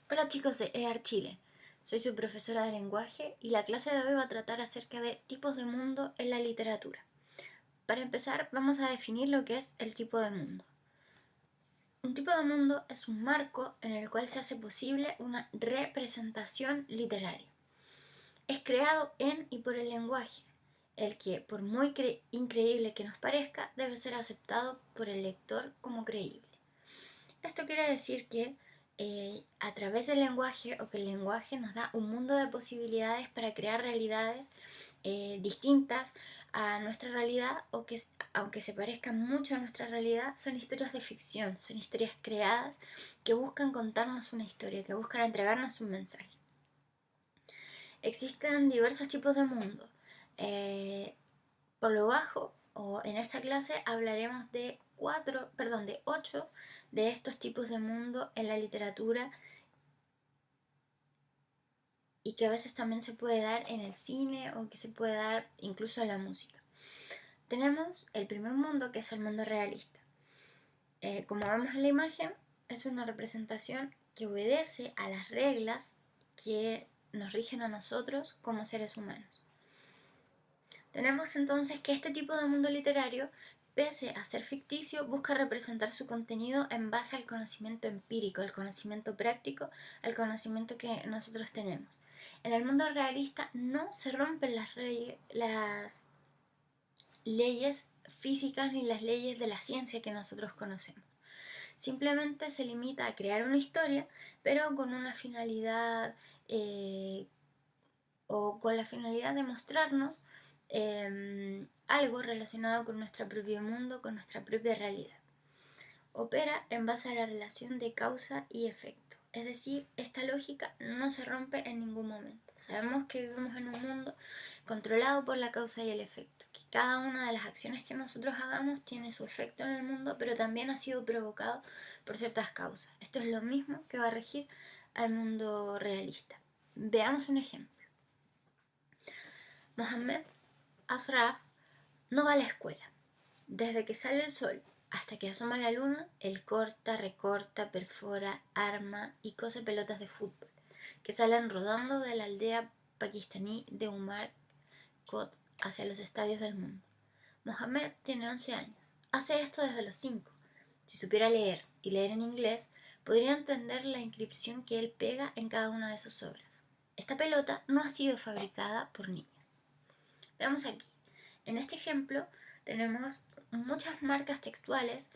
Hola chicos de EAR Chile, soy su profesora de lenguaje y la clase de hoy va a tratar acerca de tipos de mundo en la literatura. Para empezar, vamos a definir lo que es el tipo de mundo. Un tipo de mundo es un marco en el cual se hace posible una representación literaria. Es creado en y por el lenguaje, el que, por muy increíble que nos parezca, debe ser aceptado por el lector como creíble. Esto quiere decir que a través del lenguaje o que el lenguaje nos da un mundo de posibilidades para crear realidades distintas a nuestra realidad o que aunque se parezcan mucho a nuestra realidad son historias de ficción, son historias creadas que buscan contarnos una historia, que buscan entregarnos un mensaje. Existen diversos tipos de mundo. Eh, por lo bajo, o en esta clase hablaremos de de 8 de estos tipos de mundo en la literatura y que a veces también se puede dar en el cine o que se puede dar incluso en la música. Tenemos el primer mundo, que es el mundo realista. Como vemos en la imagen, es una representación que obedece a las reglas que nos rigen a nosotros como seres humanos. Tenemos entonces que este tipo de mundo literario, pese a ser ficticio, busca representar su contenido en base al conocimiento empírico, al conocimiento práctico, al conocimiento que nosotros tenemos. En el mundo realista no se rompen las leyes físicas ni las leyes de la ciencia que nosotros conocemos. Simplemente se limita a crear una historia, pero con una finalidad o con la finalidad de mostrarnos algo relacionado con nuestro propio mundo, con nuestra propia realidad. Opera en base a la relación de causa y efecto, es decir, esta lógica no se rompe en ningún momento. Sabemos que vivimos en un mundo controlado por la causa y el efecto, que cada una de las acciones que nosotros hagamos tiene su efecto en el mundo, pero también ha sido provocado por ciertas causas. Esto es lo mismo que va a regir al mundo realista. Veamos un ejemplo. Mohammed Ashraf no va a la escuela. Desde que sale el sol hasta que asoma la luna, él corta, recorta, perfora, arma y cose pelotas de fútbol que salen rodando de la aldea pakistaní de Umar Kot hacia los estadios del mundo. Mohammed tiene 11 años. Hace esto desde los 5. Si supiera leer y leer en inglés, podría entender la inscripción que él pega en cada una de sus obras. Esta pelota no ha sido fabricada por niños. Veamos aquí. En este ejemplo tenemos muchas marcas textuales,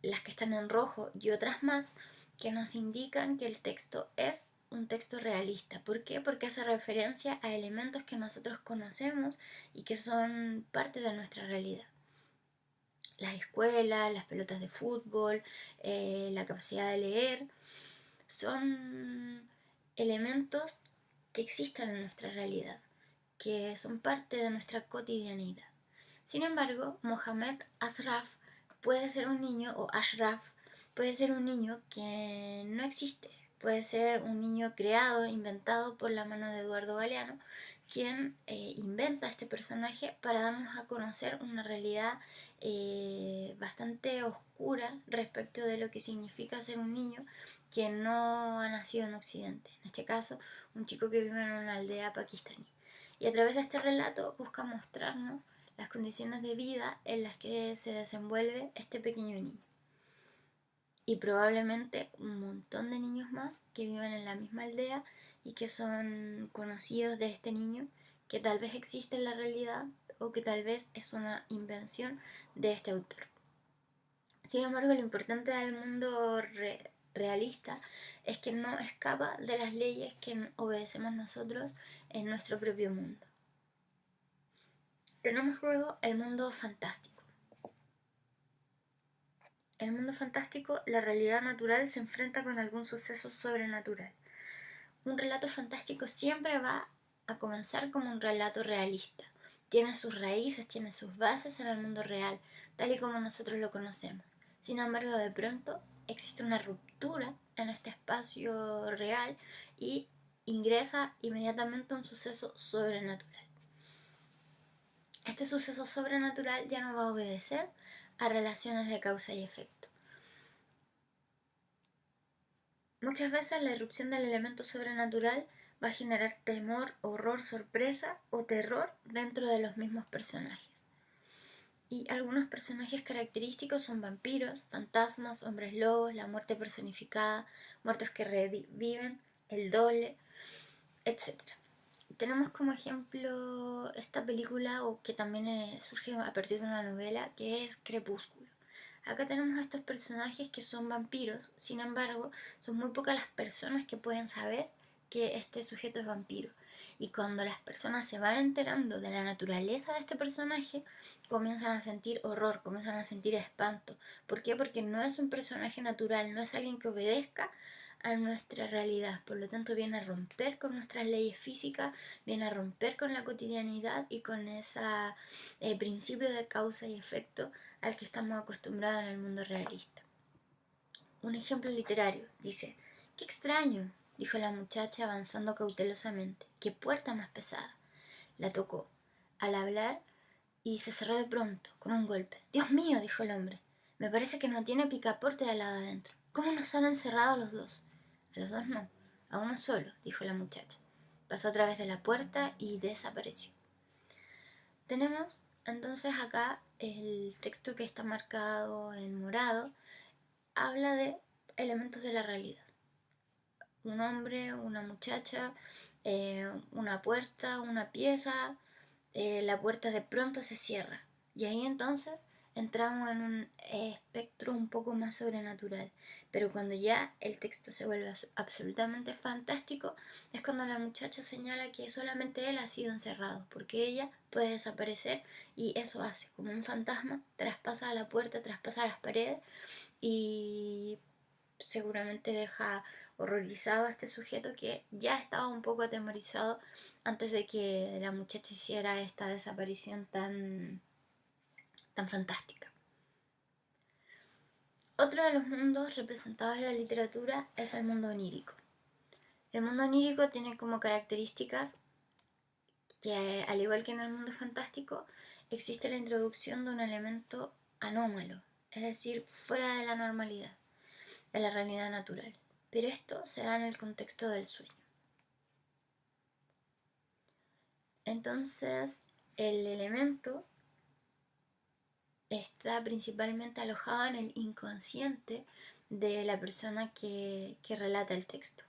las que están en rojo y otras más, que nos indican que el texto es un texto realista. ¿Por qué? Porque hace referencia a elementos que nosotros conocemos y que son parte de nuestra realidad. Las escuelas, las pelotas de fútbol, la capacidad de leer, son elementos que existen en nuestra realidad, que son parte de nuestra cotidianidad. Sin embargo, Mohammed Ashraf puede ser un niño, o Ashraf puede ser un niño que no existe, puede ser un niño creado, inventado por la mano de Eduardo Galeano, quien inventa este personaje para darnos a conocer una realidad bastante oscura respecto de lo que significa ser un niño que no ha nacido en Occidente, en este caso un chico que vive en una aldea pakistaní. Y a través de este relato busca mostrarnos las condiciones de vida en las que se desenvuelve este pequeño niño. Y probablemente un montón de niños más que viven en la misma aldea y que son conocidos de este niño, que tal vez existe en la realidad o que tal vez es una invención de este autor. Sin embargo, lo importante del mundo realista es que no escapa de las leyes que obedecemos nosotros en nuestro propio mundo. Tenemos luego el mundo fantástico. En el mundo fantástico, la realidad natural se enfrenta con algún suceso sobrenatural. Un relato fantástico siempre va a comenzar como un relato realista. Tiene sus raíces, tiene sus bases en el mundo real, tal y como nosotros lo conocemos. Sin embargo, de pronto existe una ruptura en este espacio real y ingresa inmediatamente un suceso sobrenatural. Este suceso sobrenatural ya no va a obedecer a relaciones de causa y efecto. Muchas veces la irrupción del elemento sobrenatural va a generar temor, horror, sorpresa o terror dentro de los mismos personajes. Y algunos personajes característicos son vampiros, fantasmas, hombres lobos, la muerte personificada, muertos que reviven, el doble, etc. Tenemos como ejemplo esta película, o que también surge a partir de una novela, que es Crepúsculo. Acá tenemos a estos personajes que son vampiros, sin embargo, son muy pocas las personas que pueden saber que este sujeto es vampiro. Y cuando las personas se van enterando de la naturaleza de este personaje, comienzan a sentir horror, comienzan a sentir espanto. ¿Por qué? Porque no es un personaje natural, no es alguien que obedezca a nuestra realidad. Por lo tanto, viene a romper con nuestras leyes físicas, viene a romper con la cotidianidad y con ese principio de causa y efecto al que estamos acostumbrados en el mundo realista. Un ejemplo literario dice: «Qué extraño», dijo la muchacha avanzando cautelosamente. «Qué puerta más pesada». La tocó al hablar y se cerró de pronto, con un golpe. «Dios mío», dijo el hombre, «me parece que no tiene picaporte de lado adentro. ¿Cómo nos han encerrado a los dos?» «A los dos no, a uno solo», dijo la muchacha. Pasó a través de la puerta y desapareció. Tenemos entonces acá el texto que está marcado en morado, habla de elementos de la realidad. Un hombre, una muchacha, una puerta, una pieza, la puerta de pronto se cierra. Y ahí entonces entramos en un espectro un poco más sobrenatural. Pero cuando ya el texto se vuelve absolutamente fantástico, es cuando la muchacha señala que solamente él ha sido encerrado, porque ella puede desaparecer y eso hace, como un fantasma, traspasa la puerta, traspasa las paredes y seguramente deja horrorizado a este sujeto que ya estaba un poco atemorizado antes de que la muchacha hiciera esta desaparición tan fantástica. Otro de los mundos representados en la literatura es el mundo onírico. El mundo onírico tiene como características que, al igual que en el mundo fantástico, existe la introducción de un elemento anómalo, es decir, fuera de la normalidad, de la realidad natural. Pero esto se da en el contexto del sueño. Entonces, el elemento está principalmente alojado en el inconsciente de la persona que relata el texto.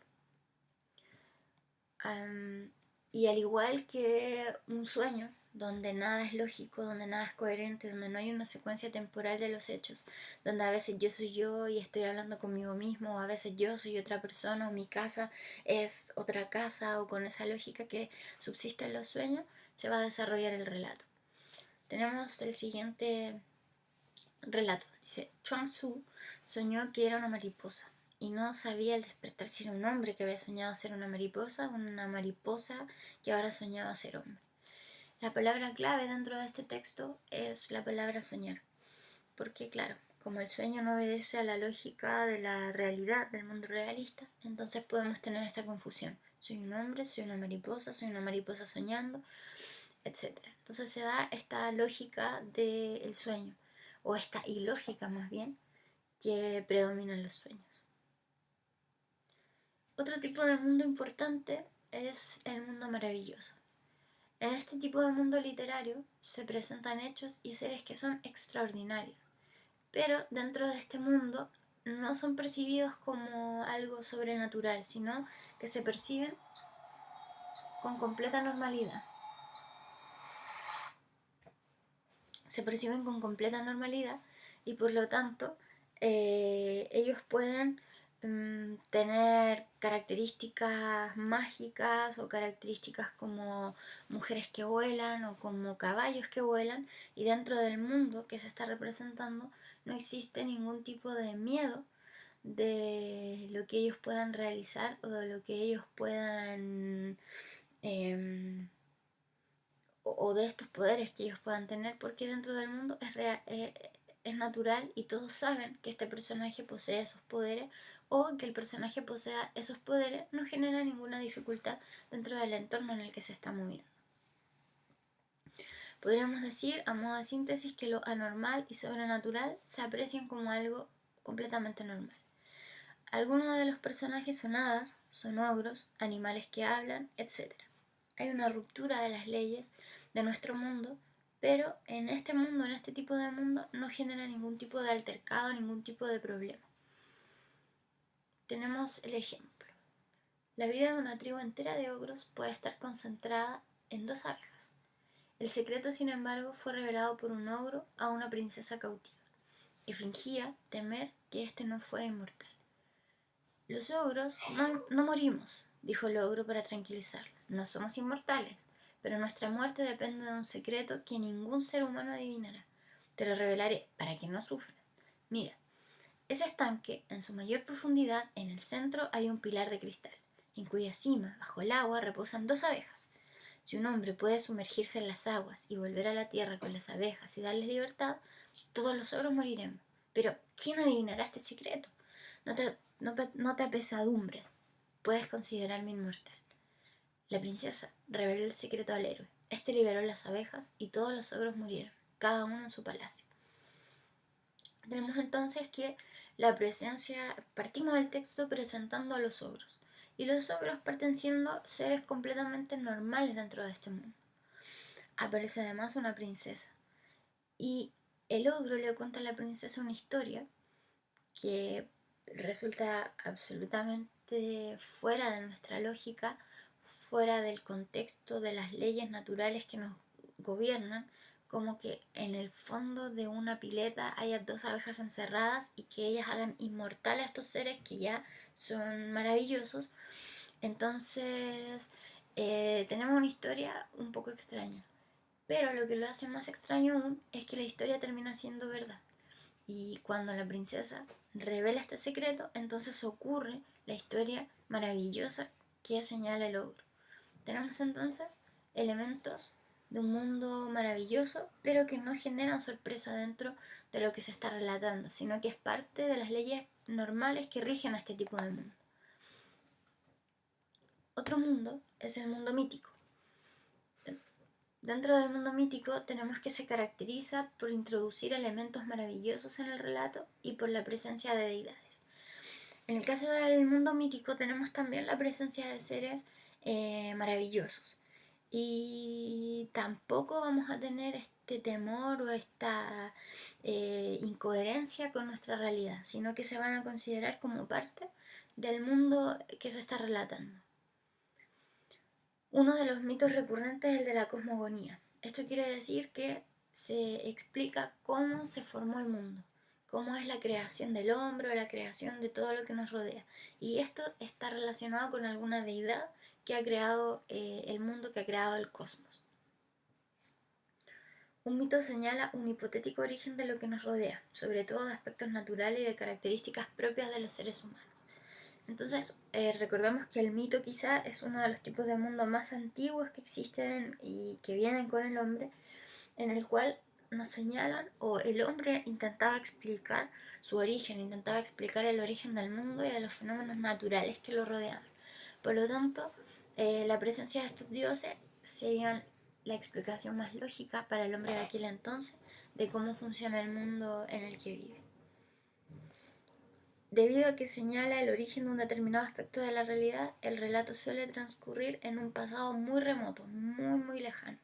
Y al igual que un sueño, donde nada es lógico, donde nada es coherente, donde no hay una secuencia temporal de los hechos, donde a veces yo soy yo y estoy hablando conmigo mismo, o a veces yo soy otra persona, o mi casa es otra casa, o con esa lógica que subsiste en los sueños, se va a desarrollar el relato. Tenemos el siguiente relato. Dice: Chuang Tzu soñó que era una mariposa y no sabía al despertar si era un hombre que había soñado ser una mariposa que ahora soñaba ser hombre. La palabra clave dentro de este texto es la palabra soñar, porque claro, como el sueño no obedece a la lógica de la realidad, del mundo realista, entonces podemos tener esta confusión. Soy un hombre, soy una mariposa soñando, etc. Entonces se da esta lógica del sueño, o esta ilógica más bien, que predomina en los sueños. Otro tipo de mundo importante es el mundo maravilloso. En este tipo de mundo literario se presentan hechos y seres que son extraordinarios, pero dentro de este mundo no son percibidos como algo sobrenatural, sino que se perciben con completa normalidad. Se perciben con completa normalidad y por lo tanto ellos pueden tener características mágicas o características como mujeres que vuelan o como caballos que vuelan, y dentro del mundo que se está representando no existe ningún tipo de miedo de lo que ellos puedan realizar o de lo que ellos puedan o de estos poderes que ellos puedan tener, porque dentro del mundo es natural y todos saben que este personaje posee esos poderes, o que el personaje posea esos poderes no genera ninguna dificultad dentro del entorno en el que se está moviendo. Podríamos decir, a modo de síntesis, que lo anormal y sobrenatural se aprecian como algo completamente normal. Algunos de los personajes son hadas, son ogros, animales que hablan, etc. Hay una ruptura de las leyes de nuestro mundo, pero en este mundo, en este tipo de mundo, no genera ningún tipo de altercado, ningún tipo de problema. Tenemos el ejemplo. La vida de una tribu entera de ogros puede estar concentrada en 2 abejas. El secreto, sin embargo, fue revelado por un ogro a una princesa cautiva, que fingía temer que éste no fuera inmortal. Los ogros no morimos, dijo el ogro para tranquilizarla. No somos inmortales, pero nuestra muerte depende de un secreto que ningún ser humano adivinará. Te lo revelaré para que no sufras. Mira, ese estanque, en su mayor profundidad, en el centro hay un pilar de cristal, en cuya cima, bajo el agua, reposan 2 abejas. Si un hombre puede sumergirse en las aguas y volver a la tierra con las abejas y darles libertad, todos los ogros moriremos. Pero, ¿quién adivinará este secreto? No te apesadumbres. Puedes considerarme inmortal. La princesa reveló el secreto al héroe. Este liberó las abejas y todos los ogros murieron, cada uno en su palacio. Tenemos entonces que partimos del texto presentando a los ogros. Y los ogros parten siendo seres completamente normales dentro de este mundo. Aparece además una princesa. Y el ogro le cuenta a la princesa una historia que resulta absolutamente fuera de nuestra lógica, fuera del contexto de las leyes naturales que nos gobiernan, como que en el fondo de una pileta haya 2 abejas encerradas y que ellas hagan inmortal a estos seres que ya son maravillosos. Entonces, tenemos una historia un poco extraña, pero lo que lo hace más extraño aún es que la historia termina siendo verdad. Y cuando la princesa revela este secreto, entonces ocurre la historia maravillosa que señala el ogro. Tenemos entonces elementos de un mundo maravilloso, pero que no generan sorpresa dentro de lo que se está relatando, sino que es parte de las leyes normales que rigen a este tipo de mundo. Otro mundo es el mundo mítico. Dentro del mundo mítico tenemos que se caracteriza por introducir elementos maravillosos en el relato y por la presencia de deidades. En el caso del mundo mítico tenemos también la presencia de seres maravillosos. Y tampoco vamos a tener este temor o esta incoherencia con nuestra realidad, sino que se van a considerar como parte del mundo que se está relatando. Uno de los mitos recurrentes es el de la cosmogonía. Esto quiere decir que se explica cómo se formó el mundo, cómo es la creación del hombre o la creación de todo lo que nos rodea. Y esto está relacionado con alguna deidad que ha creado el mundo, que ha creado el cosmos. Un mito señala un hipotético origen de lo que nos rodea, sobre todo de aspectos naturales y de características propias de los seres humanos. Entonces, recordemos que el mito quizá es uno de los tipos de mundo más antiguos que existen y que vienen con el hombre, en el cual nos señalan, o el hombre intentaba explicar su origen, intentaba explicar el origen del mundo y de los fenómenos naturales que lo rodeaban. Por lo tanto, la presencia de estos dioses sería la explicación más lógica para el hombre de aquel entonces de cómo funciona el mundo en el que vive. Debido a que señala el origen de un determinado aspecto de la realidad, el relato suele transcurrir en un pasado muy remoto, muy lejano.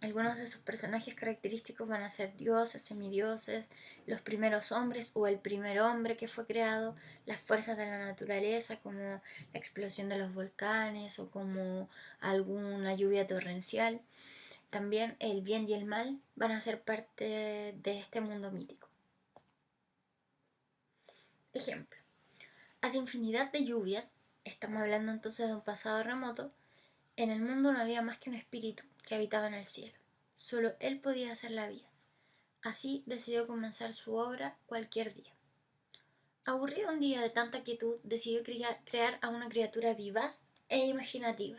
Algunos de sus personajes característicos van a ser dioses, semidioses, los primeros hombres o el primer hombre que fue creado, las fuerzas de la naturaleza como la explosión de los volcanes o como alguna lluvia torrencial. También el bien y el mal van a ser parte de este mundo mítico. Ejemplo. Hace infinidad de lluvias, estamos hablando entonces de un pasado remoto, en el mundo no había más que un espíritu que habitaba en el cielo. Solo él podía hacer la vida. Así decidió comenzar su obra cualquier día. Aburrido un día de tanta quietud, decidió crear a una criatura vivaz e imaginativa.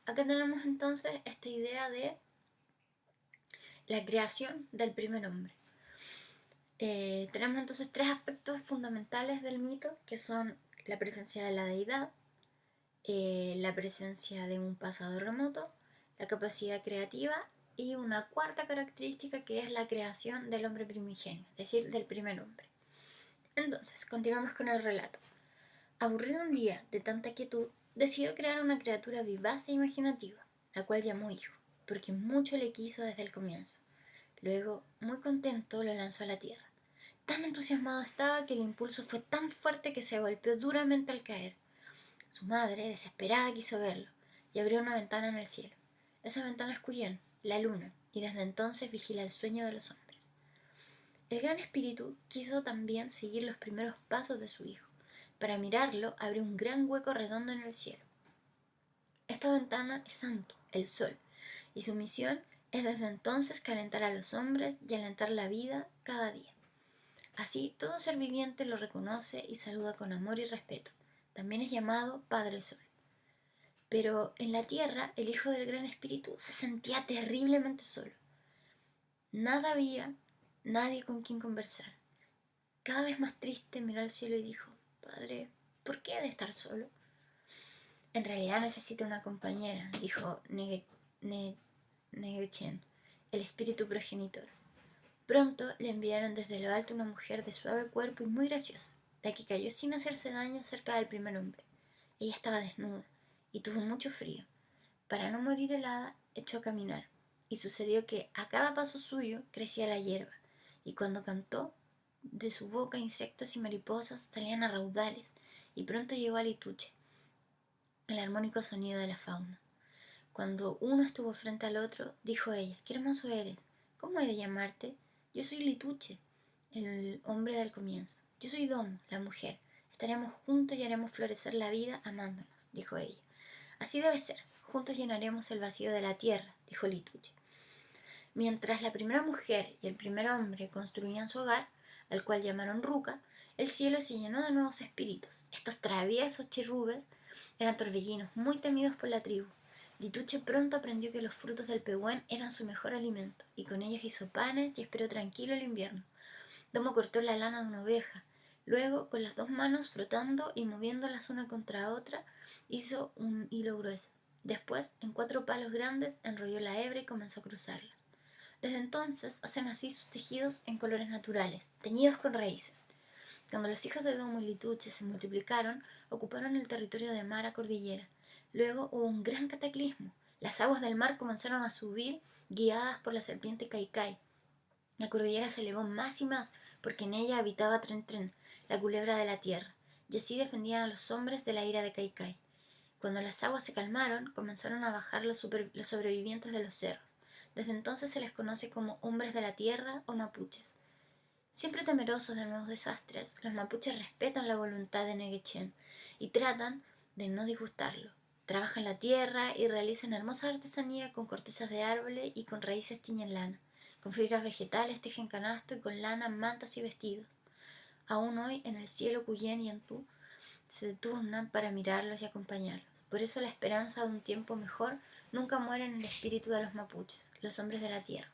Acá tenemos entonces esta idea de la creación del primer hombre. Tenemos entonces 3 aspectos fundamentales del mito, que son la presencia de la deidad, la presencia de un pasado remoto, la capacidad creativa y una cuarta característica que es la creación del hombre primigenio, es decir, del primer hombre. Entonces, continuamos con el relato. Aburrido un día de tanta quietud, decidió crear una criatura vivaz e imaginativa, la cual llamó hijo, porque mucho le quiso desde el comienzo. Luego, muy contento, lo lanzó a la tierra. Tan entusiasmado estaba que el impulso fue tan fuerte que se golpeó duramente al caer. Su madre, desesperada, quiso verlo, y abrió una ventana en el cielo. Esa ventana es Cuyén, la luna, y desde entonces vigila el sueño de los hombres. El gran espíritu quiso también seguir los primeros pasos de su hijo. Para mirarlo, abrió un gran hueco redondo en el cielo. Esta ventana es Santo, el sol, y su misión es desde entonces calentar a los hombres y alentar la vida cada día. Así, todo ser viviente lo reconoce y saluda con amor y respeto. También es llamado Padre Sol. Pero en la tierra, el hijo del gran espíritu se sentía terriblemente solo. Nada había, nadie con quien conversar. Cada vez más triste miró al cielo y dijo: Padre, ¿por qué he de estar solo? En realidad necesito una compañera, dijo Negechen, el espíritu progenitor. Pronto le enviaron desde lo alto una mujer de suave cuerpo y muy graciosa, la que cayó sin hacerse daño cerca del primer hombre. Ella estaba desnuda y tuvo mucho frío. Para no morir helada, echó a caminar, y sucedió que a cada paso suyo crecía la hierba, y cuando cantó, de su boca insectos y mariposas salían a raudales, y pronto llegó a Lituche, el armónico sonido de la fauna. Cuando uno estuvo frente al otro, dijo ella: «¡Qué hermoso eres! ¿Cómo he de llamarte? Yo soy Lituche, el hombre del comienzo. Yo soy Domo, la mujer. Estaremos juntos y haremos florecer la vida amándonos», dijo ella. «Así debe ser. Juntos llenaremos el vacío de la tierra», dijo Lituche. Mientras la primera mujer y el primer hombre construían su hogar, al cual llamaron Ruca, el cielo se llenó de nuevos espíritus. Estos traviesos chirrubes eran torbellinos muy temidos por la tribu. Lituche pronto aprendió que los frutos del pehuen eran su mejor alimento, y con ellos hizo panes y esperó tranquilo el invierno. Domo cortó la lana de una oveja. Luego, con las dos manos frotando y moviéndolas una contra otra, hizo un hilo grueso. Después, en 4 palos grandes, enrolló la hebra y comenzó a cruzarla. Desde entonces hacen así sus tejidos en colores naturales, teñidos con raíces. Cuando los hijos de Domo y Lituche se multiplicaron, ocuparon el territorio de mar a cordillera. Luego hubo un gran cataclismo. Las aguas del mar comenzaron a subir, guiadas por la serpiente Kaikai. La cordillera se elevó más y más, porque en ella habitaba Tren Tren, la culebra de la tierra, y así defendían a los hombres de la ira de Kaikai. Cuando las aguas se calmaron, comenzaron a bajar los sobrevivientes de los cerros. Desde entonces se les conoce como hombres de la tierra o mapuches. Siempre temerosos de nuevos desastres, los mapuches respetan la voluntad de Negechen y tratan de no disgustarlo. Trabajan la tierra y realizan hermosa artesanía con cortezas de árboles y con raíces tiñen lana. Con fibras vegetales tejen canasto y con lana mantas y vestidos. Aún hoy en el cielo Cuyén y Antú se turnan para mirarlos y acompañarlos. Por eso la esperanza de un tiempo mejor nunca muere en el espíritu de los mapuches, los hombres de la tierra.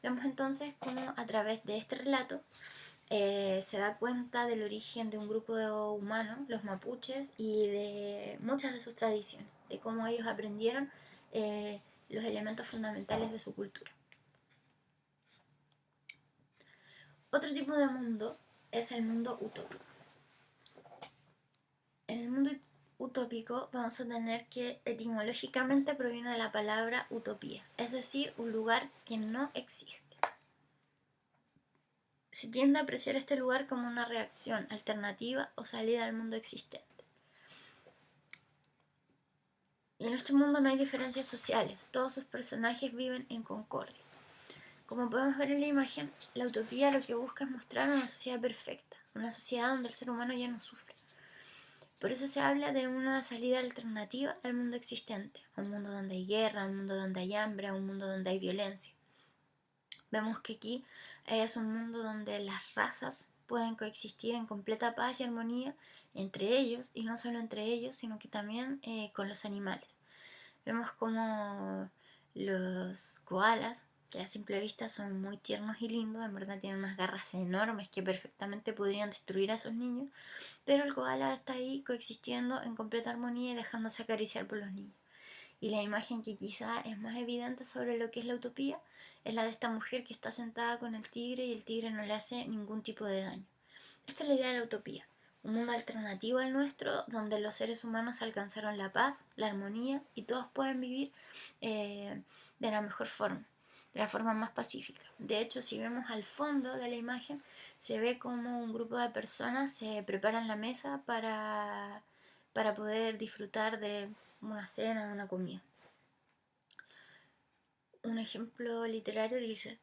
Vemos entonces cómo a través de este relato se da cuenta del origen de un grupo de humanos, los mapuches, y de muchas de sus tradiciones, de cómo ellos aprendieron los elementos fundamentales de su cultura. Otro tipo de mundo es el mundo utópico. En el mundo utópico vamos a tener que etimológicamente proviene de la palabra utopía, es decir, un lugar que no existe. Se tiende a apreciar este lugar como una reacción alternativa o salida al mundo existente. Y en este mundo no hay diferencias sociales, todos sus personajes viven en concordia. Como podemos ver en la imagen, la utopía lo que busca es mostrar una sociedad perfecta, una sociedad donde el ser humano ya no sufre. Por eso se habla de una salida alternativa al mundo existente, a un mundo donde hay guerra, a un mundo donde hay hambre, a un mundo donde hay violencia. Vemos que aquí es un mundo donde las razas pueden coexistir en completa paz y armonía entre ellos, y no solo entre ellos, sino que también con los animales. Vemos como los koalas, que a simple vista son muy tiernos y lindos, en verdad tienen unas garras enormes que perfectamente podrían destruir a esos niños, pero el koala está ahí coexistiendo en completa armonía y dejándose acariciar por los niños. Y la imagen que quizá es más evidente sobre lo que es la utopía es la de esta mujer que está sentada con el tigre y el tigre no le hace ningún tipo de daño. Esta es la idea de la utopía, un mundo alternativo al nuestro donde los seres humanos alcanzaron la paz, la armonía y todos pueden vivir de la mejor forma, de la forma más pacífica. De hecho, si vemos al fondo de la imagen, se ve como un grupo de personas se preparan la mesa para poder disfrutar de una cena, una comida. Un ejemplo literario dice: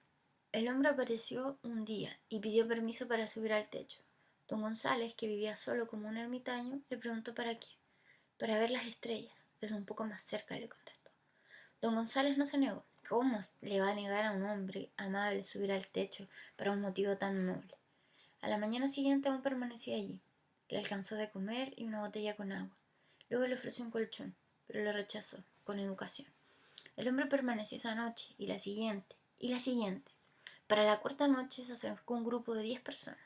el hombre apareció un día y pidió permiso para subir al techo. Don González, que vivía solo como un ermitaño, le preguntó para qué. Para ver las estrellas. Desde un poco más cerca, le contestó. Don González no se negó. ¿Cómo le va a negar a un hombre amable subir al techo para un motivo tan noble? A la mañana siguiente aún permanecía allí. Le alcanzó de comer y una botella con agua. Luego le ofreció un colchón, pero lo rechazó, con educación. El hombre permaneció esa noche, y la siguiente, y la siguiente. Para la cuarta noche se acercó un grupo de 10 personas,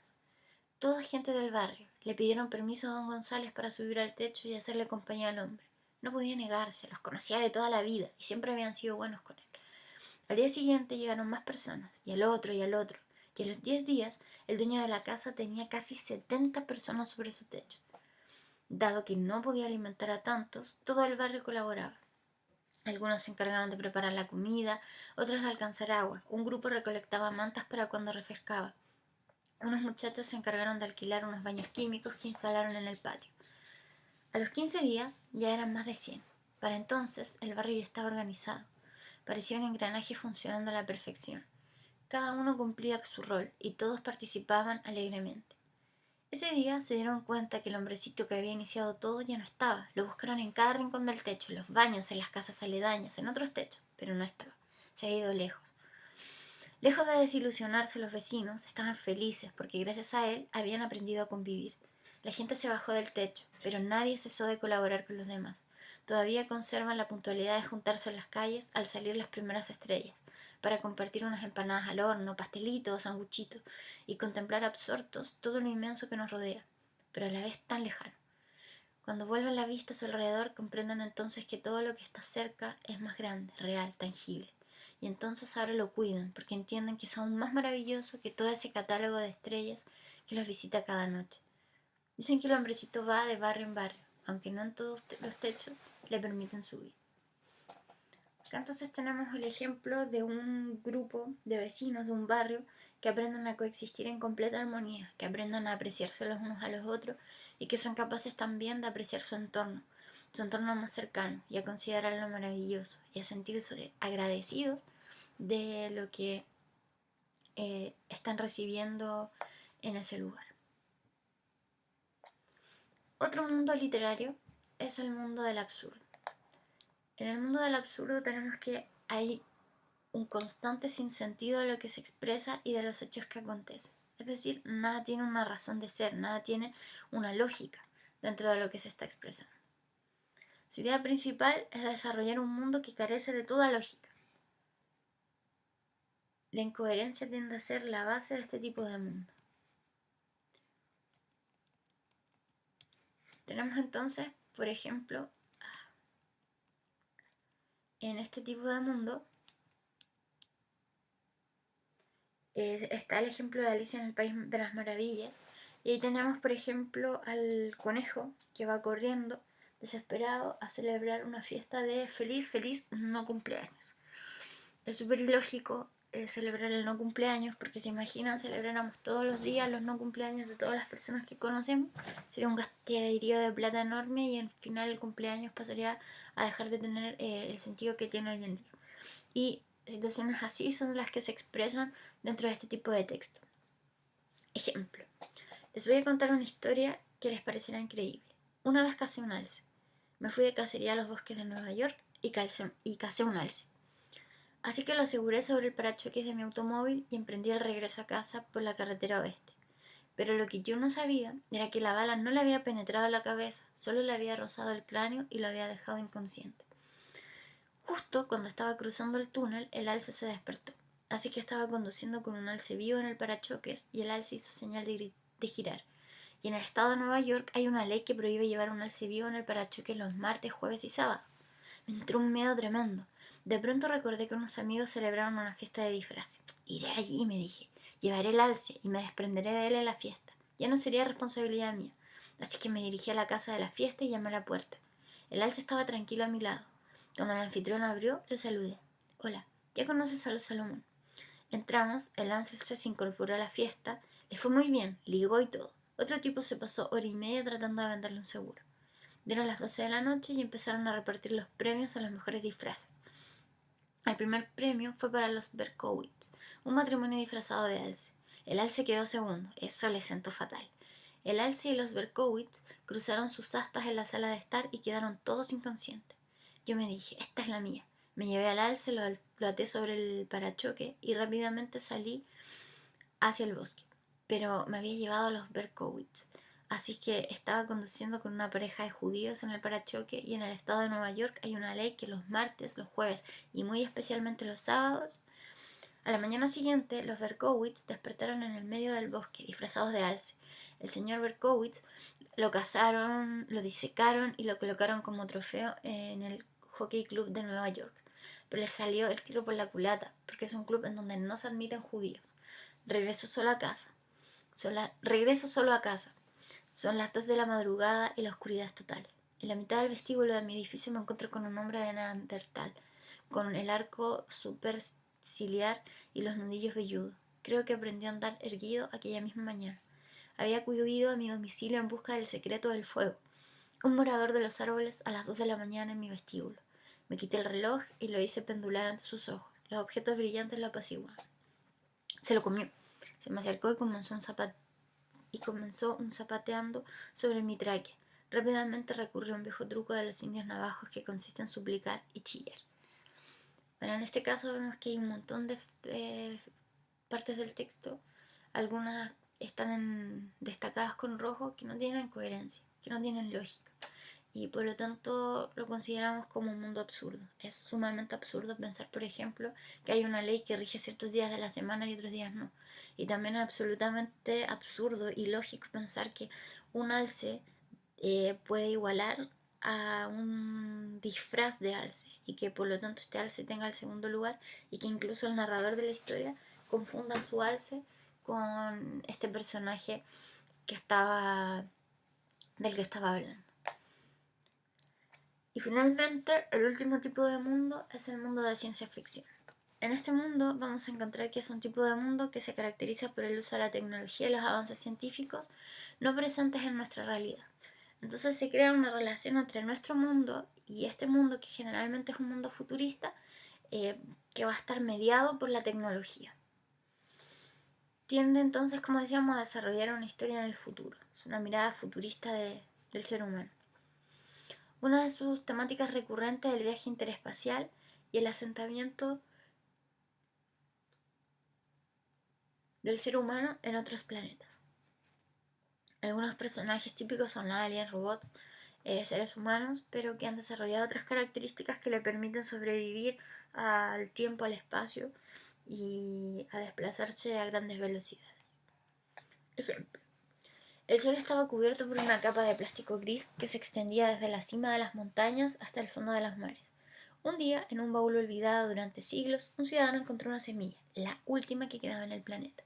toda gente del barrio. Le pidieron permiso a don González para subir al techo y hacerle compañía al hombre. No podía negarse, los conocía de toda la vida y siempre habían sido buenos con él. Al día siguiente llegaron más personas, y al otro, y al otro. Y a los 10 días, el dueño de la casa tenía casi 70 personas sobre su techo. Dado que no podía alimentar a tantos, todo el barrio colaboraba. Algunos se encargaban de preparar la comida, otros de alcanzar agua. Un grupo recolectaba mantas para cuando refrescaba. Unos muchachos se encargaron de alquilar unos baños químicos que instalaron en el patio. A los 15 días ya eran más de 100. Para entonces el barrio ya estaba organizado. Parecía un engranaje funcionando a la perfección. Cada uno cumplía su rol y todos participaban alegremente. Ese día se dieron cuenta que el hombrecito que había iniciado todo ya no estaba. Lo buscaron en cada rincón del techo, en los baños, en las casas aledañas, en otros techos, pero no estaba. Se había ido lejos. Lejos de desilusionarse, los vecinos estaban felices porque gracias a él habían aprendido a convivir. La gente se bajó del techo, pero nadie cesó de colaborar con los demás. Todavía conservan la puntualidad de juntarse en las calles al salir las primeras estrellas, para compartir unas empanadas al horno, pastelitos o sanguchitos, y contemplar absortos todo lo inmenso que nos rodea, pero a la vez tan lejano. Cuando vuelven la vista a su alrededor, comprenden entonces que todo lo que está cerca es más grande, real, tangible. Y entonces ahora lo cuidan, porque entienden que es aún más maravilloso que todo ese catálogo de estrellas que los visita cada noche. Dicen que el hombrecito va de barrio en barrio, aunque no en todos los techos le permiten subir. Acá entonces tenemos el ejemplo de un grupo de vecinos de un barrio que aprendan a coexistir en completa armonía, que aprendan a apreciarse los unos a los otros y que son capaces también de apreciar su entorno más cercano, y a considerarlo maravilloso y a sentirse agradecidos de lo que están recibiendo en ese lugar. Otro mundo literario es el mundo del absurdo. En el mundo del absurdo tenemos que hay un constante sinsentido de lo que se expresa y de los hechos que acontecen. Es decir, nada tiene una razón de ser, nada tiene una lógica dentro de lo que se está expresando. Su idea principal es desarrollar un mundo que carece de toda lógica. La incoherencia tiende a ser la base de este tipo de mundo. Tenemos entonces, por ejemplo, en este tipo de mundo, está el ejemplo de Alicia en el País de las Maravillas. Y ahí tenemos, por ejemplo, al conejo que va corriendo, desesperado, a celebrar una fiesta de feliz, feliz no cumpleaños. Es súper ilógico celebrar el no cumpleaños, porque se imaginan celebráramos todos los días los no cumpleaños de todas las personas que conocemos. Sería un gasterío de plata enorme y al final el cumpleaños pasaría a dejar de tener el sentido que tiene hoy en día. Y situaciones así son las que se expresan dentro de este tipo de texto. Ejemplo. Les voy a contar una historia que les parecerá increíble. Una vez cacé un alce. Me fui de cacería a los bosques de Nueva York y cacé un alce. Así que lo aseguré sobre el parachoques de mi automóvil y emprendí el regreso a casa por la carretera oeste. Pero lo que yo no sabía era que la bala no le había penetrado la cabeza, solo le había rozado el cráneo y lo había dejado inconsciente. Justo cuando estaba cruzando el túnel, el alce se despertó. Así que estaba conduciendo con un alce vivo en el parachoques y el alce hizo señal de girar. Y en el estado de Nueva York hay una ley que prohíbe llevar un alce vivo en el parachoques los martes, jueves y sábados. Me entró un miedo tremendo. De pronto recordé que unos amigos celebraron una fiesta de disfraz. Iré allí, me dije. Llevaré el alce y me desprenderé de él en la fiesta. ya no sería responsabilidad mía. Así que me dirigí a la casa de la fiesta y llamé a la puerta. El alce estaba tranquilo a mi lado. Cuando el anfitrión abrió, lo saludé. Hola, ¿ya conoces a los Salomón? Entramos, el alce se incorporó a la fiesta, le fue muy bien, ligó y todo. Otro tipo se pasó hora y media tratando de venderle un seguro. Dieron las 12 de la noche y empezaron a repartir los premios a los mejores disfraces. El primer premio fue para los Berkowitz, un matrimonio disfrazado de alce. El alce quedó segundo, eso le sentó fatal. El alce y los Berkowitz cruzaron sus astas en la sala de estar y quedaron todos inconscientes. Yo me dije, esta es la mía. Me llevé al alce, lo até sobre el parachoque y rápidamente salí hacia el bosque. Pero me había llevado a los Berkowitz, así que estaba conduciendo con una pareja de judíos en el parachoque y en el estado de Nueva York hay una ley que los martes, los jueves y muy especialmente los sábados, a la mañana siguiente los Berkowitz despertaron en el medio del bosque disfrazados de alce. El señor Berkowitz lo cazaron, lo disecaron y lo colocaron como trofeo en el Hockey Club de Nueva York. Pero le salió el tiro por la culata, porque es un club en donde no se admiten judíos. Regreso solo a casa. Regreso solo a casa. Son las 2 de la madrugada y la oscuridad es total. En la mitad del vestíbulo de mi edificio me encuentro con un hombre de Neandertal, con el arco superciliar y los nudillos velludos. Creo que aprendió a andar erguido aquella misma mañana. Había acudido a mi domicilio en busca del secreto del fuego. Un morador de los árboles a las 2 de la mañana en mi vestíbulo. Me quité el reloj y lo hice pendular ante sus ojos. Los objetos brillantes lo apaciguaron. Se lo comió. Se me acercó y comenzó un zapateando sobre mi tráquea. Rápidamente recurrió a un viejo truco de los indios navajos que consiste en suplicar y chillar. Bueno, en este caso vemos que hay un montón de partes del texto. Algunas están destacadas con rojo que no tienen coherencia, que no tienen lógica. Y por lo tanto lo consideramos como un mundo absurdo. Es sumamente absurdo pensar, por ejemplo, que hay una ley que rige ciertos días de la semana y otros días no. Y también es absolutamente absurdo y lógico pensar que un alce puede igualar a un disfraz de alce y que por lo tanto este alce tenga el segundo lugar y que incluso el narrador de la historia confunda su alce con este personaje que del que estaba hablando. Y finalmente, el último tipo de mundo es el mundo de ciencia ficción. En este mundo vamos a encontrar que es un tipo de mundo que se caracteriza por el uso de la tecnología y los avances científicos no presentes en nuestra realidad. Entonces se crea una relación entre nuestro mundo y este mundo, que generalmente es un mundo futurista, que va a estar mediado por la tecnología. Tiende entonces, como decíamos, a desarrollar una historia en el futuro. Es una mirada futurista del ser humano. Una de sus temáticas recurrentes es el viaje interespacial y el asentamiento del ser humano en otros planetas. Algunos personajes típicos son aliens, robots, seres humanos, pero que han desarrollado otras características que le permiten sobrevivir al tiempo, al espacio y a desplazarse a grandes velocidades. Ejemplo. El Sol estaba cubierto por una capa de plástico gris que se extendía desde la cima de las montañas hasta el fondo de los mares. Un día, en un baúl olvidado durante siglos, un ciudadano encontró una semilla, la última que quedaba en el planeta.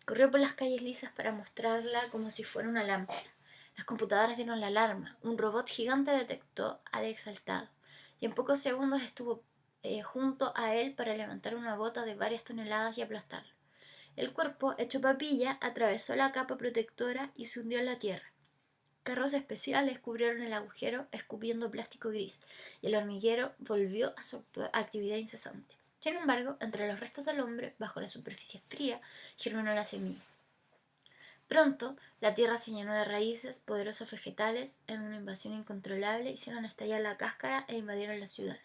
Corrió por las calles lisas para mostrarla como si fuera una lámpara. Las computadoras dieron la alarma. Un robot gigante detectó al exaltado y en pocos segundos estuvo junto a él para levantar una bota de varias toneladas y aplastarlo. El cuerpo, hecho papilla, atravesó la capa protectora y se hundió en la tierra. Carros especiales cubrieron el agujero escupiendo plástico gris, y el hormiguero volvió a su actividad incesante. Sin embargo, entre los restos del hombre, bajo la superficie fría, germinó la semilla. Pronto, la tierra se llenó de raíces, poderosos vegetales, en una invasión incontrolable hicieron estallar la cáscara e invadieron las ciudades.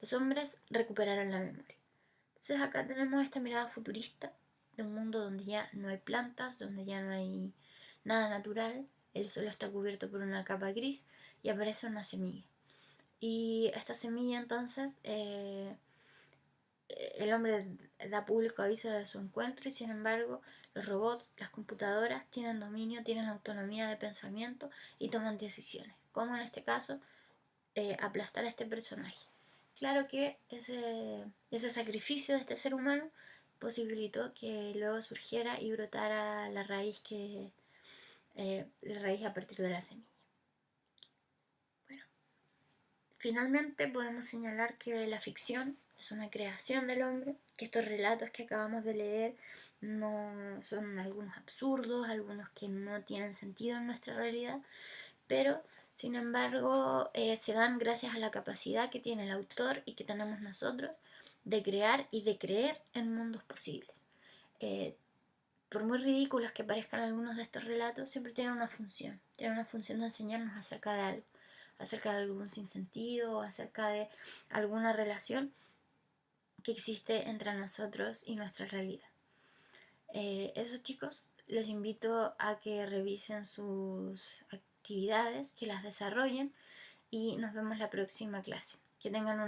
Los hombres recuperaron la memoria. Entonces acá tenemos esta mirada futurista de un mundo donde ya no hay plantas, donde ya no hay nada natural, el suelo está cubierto por una capa gris y aparece una semilla. Y esta semilla entonces el hombre da público aviso de su encuentro y sin embargo los robots, las computadoras tienen dominio, tienen autonomía de pensamiento y toman decisiones, como en este caso aplastar a este personaje. Claro que ese sacrificio de este ser humano posibilitó que luego surgiera y brotara la raíz la raíz a partir de la semilla. Bueno, finalmente podemos señalar que la ficción es una creación del hombre, que estos relatos que acabamos de leer no son algunos absurdos, algunos que no tienen sentido en nuestra realidad, pero sin embargo se dan gracias a la capacidad que tiene el autor y que tenemos nosotros de crear y de creer en mundos posibles. Por muy ridículos que parezcan algunos de estos relatos, siempre tienen una función de enseñarnos acerca de algún sinsentido, acerca de alguna relación que existe entre nosotros y nuestra realidad. Eso, chicos, los invito a que revisen sus actividades, que las desarrollen y nos vemos la próxima clase. Que tengan una